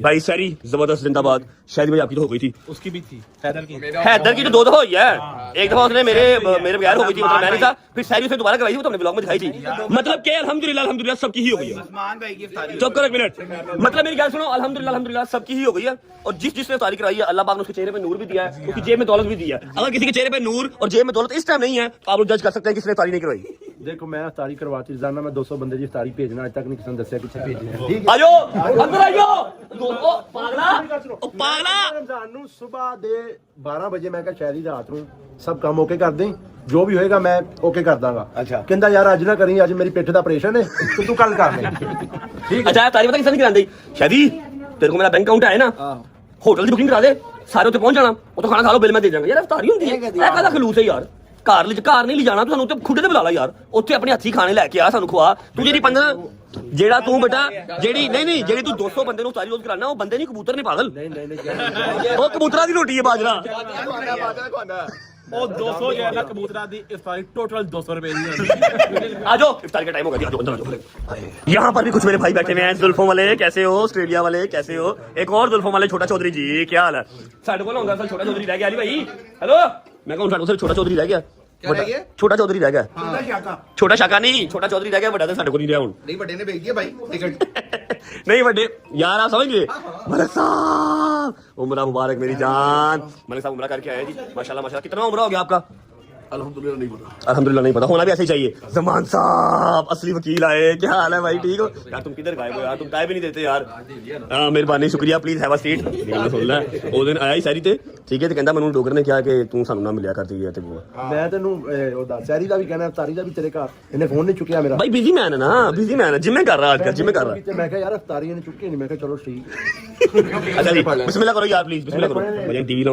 भाई, सैरी जबरदस्त जिंदाबाद, शायद भाई आपकी तो हो गई थी, उसकी भी थी हैदर की तो 2 दफा हुई है, एक दफा उसने मेरे बगैर हो गई थी, मतलब मैं नहीं था, फिर सैरी उसने दोबारा करवाई थी, वो तो हमने व्लॉग में दिखाई थी। मतलब कि अल्हम्दुलिल्लाह सबकी ही हो गई है। उस्मान भाई की इफ्तारी चुप करो एक मिनट, मतलब मेरी बात सुनो, अल्हम्दुलिल्लाह सबकी ही हो गई है, और जिसने इफ्तारी कराई है अल्लाह पाक ने उसके चेहरे पे नूर भी दिया है, उसकी जेब में दौलत भी दी है। अगर किसी के चेहरे पे नूर और जेब में दौलत इस टाइम नहीं है तो आप लोग जज कर सकते हैं किसने इफ्तारी नहीं करवाई। देखो मैं इफ्तारी करवाती रोजाना मैं 200 बंदे की इफ्तारी भेजना, आज तक नहीं किसी ने दस्या किथे भेजना है। ठीक आयो अंदर आयो दोस्तों, पागला ओ पागला रमजान ਨੂੰ ਸਵੇਰ ਦੇ 12 ਵਜੇ ਮੈਂ ਕਿਹਾ ਸ਼ਾਇਦ ਹੀ ਰਾਤ ਨੂੰ ਸਭ ਕੰਮ ਓਕੇ ਕਰ ਦੇਂ, ਜੋ ਵੀ ਹੋਏਗਾ ਮੈਂ ਓਕੇ ਕਰ ਦਾਂਗਾ। ਅੱਛਾ ਕਹਿੰਦਾ ਯਾਰ ਅੱਜ ਨਾ ਕਰੀ, ਅੱਜ ਮੇਰੀ ਪਿੱਠ ਦਾ ਆਪਰੇਸ਼ਨ ਹੈ ਤੇ ਤੂੰ ਕੱਲ ਕਰ ਲੈ। ठीक अच्छा तारी पता किसने नहीं करांदी शादी, तेरे को मेरा बैंक अकाउंट है ना, होटल की बुकिंग करा दे, सारे उत्ते पहुंच जाना, वो तो खाना खा लो, बिल मैं दे जाऊंगा। यार इफ्तारी होंदी है ਇਹ ਕਾਹਦਾ ਖਲੂਸ ਹੈ ਯਾਰ, ਘਰ ਨਹੀਂ ਲਿਜਾਣਾ, ਤੂੰ ਸਾਨੂੰ ਉੱਤੇ ਖੁੱਡੇ ਤੇ ਬੁਲਾ ਲਾ ਯਾਰ, ਉੱਥੇ ਆਪਣੇ ਹੱਥੀ ਖਾਣੇ ਲੈ ਕੇ ਆ, ਸਾਨੂੰ ਖਵਾ। ਤੂੰ ਜਿਹੜੀ 15 ਜਿਹੜਾ ਤੂੰ ਬੇਟਾ ਜਿਹੜੀ ਨਹੀਂ ਜਿਹੜੀ ਤੂੰ 200 ਬੰਦੇ ਨੂੰ ਸਾਰੀ ਰੋਜ਼ ਕਰਾਣਾ, ਉਹ ਬੰਦੇ ਨਹੀਂ ਕਬੂਤਰ ਨੇ ਪਾਗਲ, ਨਹੀਂ ਉਹ ਕਬੂਤਰਾਂ ਦੀ ਰੋਟੀ ਹੈ ਬਾਜਰਾ। ਉਹ 200 ਜੋ ਹੈ ਨਾ ਕਬੂਤਰਾਂ ਦੀ ਇਫਤਾਰੀ टोटल 200 रुपए ਦੀ। आ जाओ इफ्तार का टाइम हो गया, अंदर आ जाओ। यहाँ पर भी कुछ मेरे भाई बैठे हुए हैं, जुल्फों वाले कैसे हो, ऑस्ट्रेलिया वाले कैसे हो, एक और जुल्फों वाले छोटा चौधरी जी क्या हाल है? साढ़े को होगा सर छोटा चौधरी रह गया अली भाई, हेलो मैं कहूँ साढ़े छोटा चौधरी रह गया, छोटा चौधरी रह गया, छोटा शाका नहीं छोटा चौधरी रह गया, बड़ा तो साढ़े को नहीं रहा हूँ, नहीं बड़े ने भेज दिया भाई टिकट नहीं बड़े यार आप समझ गए। मलिक साहब उम्र मुबारक मेरी जान, मलिक साहब उम्र करके आए जी, माशाल्लाह माशाल्लाह। कितना उम्र हो गया आपका? अल्हम्दुलिल्लाह नहीं पता, होना भी ऐसे ही चाहिए। जमान साहब असली वकील आए, क्या हाल है भाई, ठीक हो यार? तुम किधर गायब हो यार, तुम टाइम भी नहीं देते यार। हाँ मेहरबानी, शुक्रिया, प्लीज हैव अ सीट। सुनना उस दिन आया ही सारी ते, ठीक है, तो कहता मैनू डोगर ने क्या कि तू सानू ना मिलिया करती है। मैं तेनू सैरी का भी कहना, तारी का भी तेरे घर इन्हें फोन नहीं चुकिया मेरा। भाई बिजी मैन है ना, बिजी मैन है, जिम में कर रहा आजकल, जिम में कर रहा है। मैं कहा यार तारी ने चुकी नहीं, मैं कहा चलो ठीक। अच्छा जी बिस्मिल्लाह करो यार, प्लीज बिस्मिल्लाह करो। मुझे टीवी लो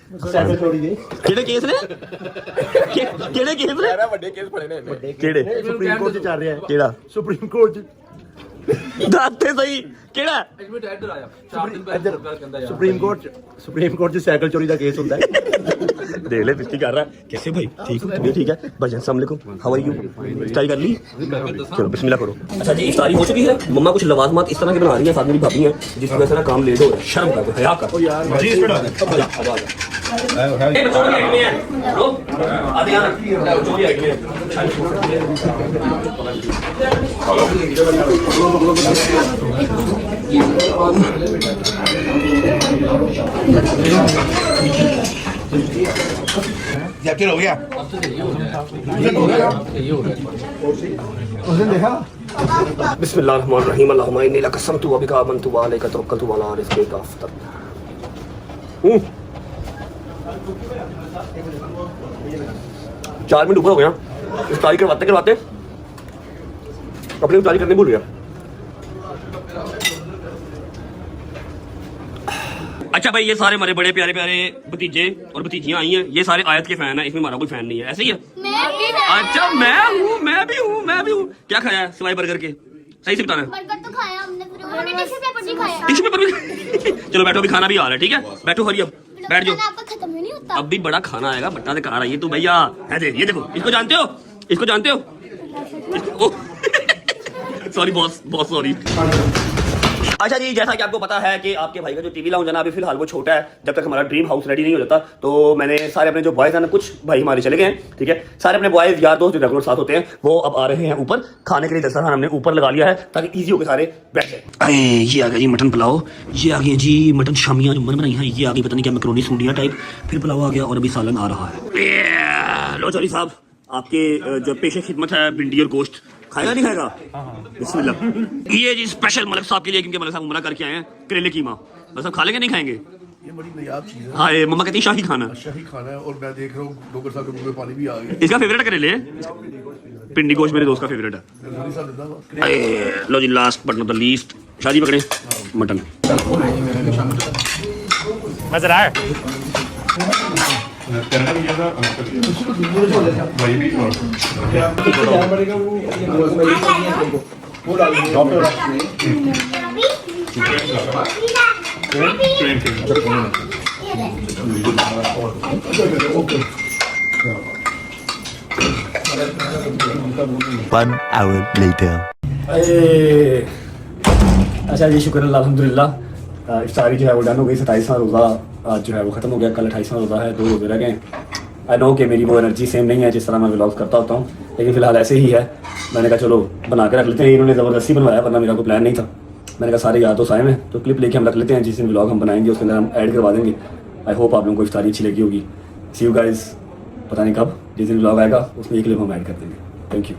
साइकिल छोड़ी दे। ਕਿਹੜੇ ਕੇਸ ਨੇ ਕਿਹੜੇ ਕੇਸ ਨੇ ਵੱਡੇ ਕੇਸ ਪੜੇ ਨੇ ਕਿਹੜੇ ਸੁਪਰੀਮ ਕੋਰਟ ਚ ਚੱਲ ਰਿਹਾ ਹੈ। ਕਿਹੜਾ ਸੁਪਰੀਮ ਕੋਰਟ ਚ ਦੱਸਦੇ ਸਹੀ ਕਿਹੜਾ ਇੱਕ ਮਿੰਟ ਇੱਧਰ ਆਇਆ 4 ਦਿਨ ਪਹਿਲਾਂ ਗੱਲ ਕਹਿੰਦਾ ਯਾਰ सुप्रीम कोर्ट ਚ ਸਾਈਕਲ ਚੋਰੀ ਦਾ ਕੇਸ ਹੁੰਦਾ ਹੈ। देख ले पिछली कर रहा है कैसे भाई, ठीक हो तुम? ठीक है भाई, अस्सलाम वालेकुम, हाउ आर यू? इफ्तारी कर ली? चलो बिस्मिल्लाह करो। अच्छा जी इफ्तारी हो चुकी है। मम्मा कुछ लवाजमात इस तरह के बना रही हैं, साथ मेरी भाभी हैं, जिसकी वजह से ना काम लेट हो रहा है। शर्म कर, हया कर जी। इस पे डाल यकीन हो गया? बिस्मिल्लाहिर्रहमानिर्रहीम, अल्लाहुम्मा इन्नी लक कसमतु व बिका आमनतु व अलैका तवक्कलतु व अला रिज़्क़िका अफ़तरतु। 4 मिनट ऊपर हो गया, इफ्तारी करवाते करवाते अपनी इफ्तारी करने भूल गया। अच्छा भाई, ये सारे हमारे बड़े प्यारे प्यारे भतीजे और भतीजियां आई हैं, ये सारे आयत के फैन हैं, इसमें हमारा कोई फैन नहीं है, ऐसे ही है? अच्छा मैं भी हूँ। क्या खाया है सिवाय बर्गर के? सही से बताना। बर्गर तो खाया हमने, फिर उन्होंने टिश्यू पेपर भी खाया। टिश्यू पेपर भी चलो बैठो, अभी खाना भी आ रहा है, ठीक है? बैठो, हरी अब बैठ जाओ, खाना आपका खत्म ही नहीं होता। अब भी बड़ा खाना आएगा। बट्टा से कार आई है तू भैया, है ये देखो, इसको जानते हो? इसको जानते हो? Sorry boss sorry. अच्छा जी, जैसा कि आपको पता है कि आपके भाई का जो टीवी लाउंज है ना, अभी फिलहाल वो छोटा है। जब तक हमारा ड्रीम हाउस रेडी नहीं हो जाता, तो मैंने सारे अपने जो बॉयज हैं ना, कुछ भाई हमारे चले गए हैं, ठीक है, सारे अपने बॉयज यार दोस्त जो रेगुलर साथ होते हैं, वो अब आ रहे हैं ऊपर खाने के लिए। दस्तरखान हमने ऊपर लगा लिया है ताकि ईजी होकर सारे बैठ जाए। ये आ गया जी मटन पुलाव, ये आ गया जी मटन शामियाँ जो मन बनाई हैं, ये आ गई पता नहीं क्या मैकरोनी सूंडिया टाइप, फिर पुलाव आ गया और अभी सालन आ रहा है। लो चौधरी साहब, आपके जो पेशे खिदमत है भिंडी और गोश्त, खाएगा नहीं खाएगा? बिस्मिल्लाह। ये जी स्पेशल मलिक साहब के लिए, क्योंकि मलिक साहब उमरा करके आए हैं, करेले कीमा। बस अब खा लेंगे नहीं खाएंगे? ये बड़ी नायाब चीज है। हाँ, मम्मा कहती है शाही खाना। शाही खाना है, और मैं देख रहा हूँ डॉक्टर साहब के मुंह में पानी भी आ गया। इसका फेवरेट करेले भिंडी गोश्त, मेरे दोस्त का फेवरेट है। लो जी last but not the least, शादी पकड़े मटन। नजर आए1 hour later. अच्छा जी, शुक्र अल्लाह, अल्हम्दुलिल्लाह। इफ्तारी जो है वो डन हो गई। 27वां रोज़ा आज जो है वो ख़त्म हो गया। कल 28वां रोज़ा है, 2 रोज़े रह गए। आई नो कि मेरी वो एनर्जी सेम नहीं है जिस तरह मैं व्लॉग्स करता होता हूँ, लेकिन फ़िलहाल ऐसे ही है। मैंने कहा चलो बना के रख लेते हैं, इन्होंने ज़बरदस्ती बनवाया, वरना मेरा कोई प्लान नहीं था। मैंने कहा सारे यार दोस्त आए हैं तो क्लिप लेके हम रख लेते हैं, जिस दिन व्लॉग हम बनाएंगे उसके अंदर हम ऐड करवा देंगे। आई होप आप लोगों को इफ्तारी अच्छी लगी होगी। सी यू गाइस, पता नहीं कब, जिस दिन व्लॉग आएगा उसमें एक क्लिप हम ऐड कर देंगे। Thank you.